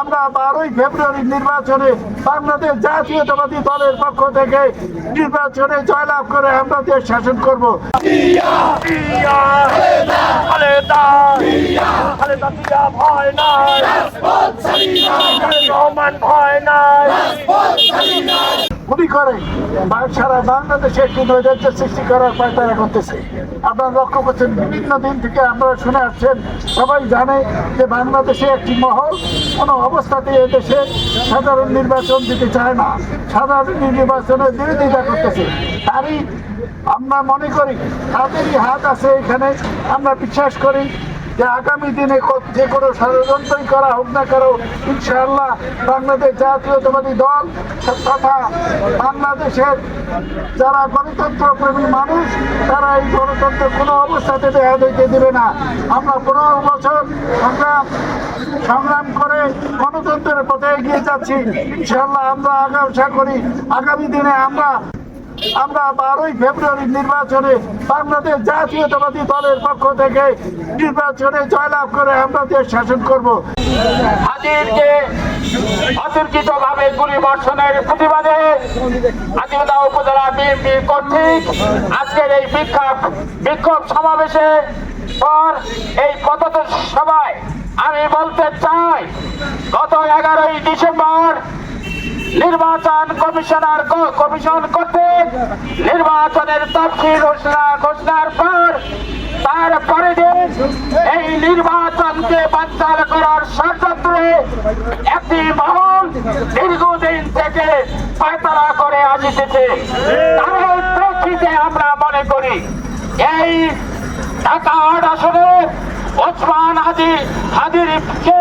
আমরা 12ই ফেব্রুয়ারি নির্বাচনে বাংলাদেশ জাতীয়তাবাদী দলের পক্ষ থেকে নির্বাচনে জয়লাভ করে আমরা দেশ শাসন করব। ভয় নাই, ভয় নাই গুলি করে সারা বাংলাদেশে একটি নৈরাজ্য সৃষ্টি করার পায়তারা করতেছে। আপনারা লক্ষ্য করছেন, বিভিন্ন দিন থেকে আপনারা শুনে আসছেন, সবাই জানে যে বাংলাদেশে একটি মহল কোনো অবস্থাতে এদেশে সাধারণ নির্বাচন দিতে চায় না, সাধারণ নির্বাচনের বিরোধিতা করতেছে। তারই আমরা মনে করি তাদেরই হাত আছে এখানে। আমরা বিশ্বাস করি যে আগামী দিনে যে কোনো ষড়যন্ত্রই করা হোক না কারো, ইনশাআল্লাহ বাংলাদেশ জাতীয়তাবাদী দল তথা বাংলাদেশের যারা গণতন্ত্র প্রেমী মানুষ তারা এই গণতন্ত্র কোনো অবস্থাতে দেখা দিতে দেবে না। আমরা 15 বছর সংগ্রাম করে গণতন্ত্রের পথে এগিয়ে যাচ্ছি। ইনশাআল্লাহ আমরা আশা করি আগামী দিনে আমরা 12ই ফেব্রুয়ারি নির্বাচনে বাংলাদেশ জাতীয়তাবাদী দলের পক্ষ থেকে নির্বাচনে জয়লাভ করে আমরা দেশ শাসন করব। হাজিরকে অতর্কিতভাবে গুলি বর্ষণের প্রতিবাদে হাতিবান্ধা উপজেলা বিএনপি কর্তৃক আজকের এই বিক্ষোভ সমাবেশে পর এই পথসভা সভায় আমি বলতে চাই, গত 11ই ডিসেম্বর নির্বাচন কমিশন কর্তৃক নির্বাচনের তফসিল ঘোষণার পর তারপরে দিন এই নির্বাচনকে বানচাল করার ষড়যন্ত্রে একটি মহল দীর্ঘদিন থেকে পায়তারা করে আসিতেছে। তার প্রেক্ষিতে আমরা মনে করি এই ঢাকা 8 আসনে ওসমান হাদিকে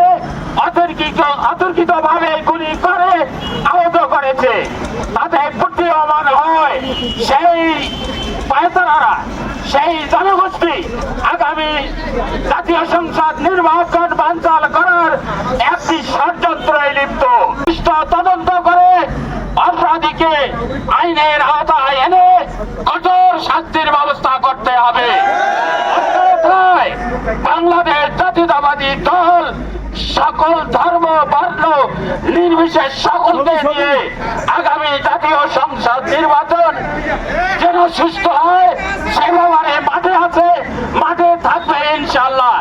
অতর্কিতভাবে গুলি করে আহত করেছে। তাতে প্রতীয়মান হয় সেই পায়তারারা, সেই জনগোষ্ঠী আগামী জাতীয় সংসদ নির্বাচন বানচাল করার একটি ষড়যন্ত্রে লিপ্ত। তদন্ত করে অপরাধীকে আইনের আওতায় এনে কঠোর শাস্তির ব্যবস্থা করতে হবে। বাংলাদেশ জাতীয়তাবাদী দল সকল ধর্ম বর্ণ নির্বিশেষ সকলকে নিয়ে আগামী জাতীয় সংসদ নির্বাচন যেন সুস্থ হয় সে ব্যাপারে মাঠে আছে, মাঠে থাকবে ইনশাআল্লাহ।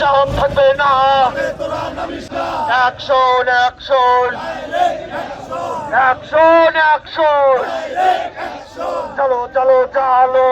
চাপ থাকবে না। অ্যাকশন অ্যাকশন অ্যাকশন অ্যাকশন, চলো চলো চলো।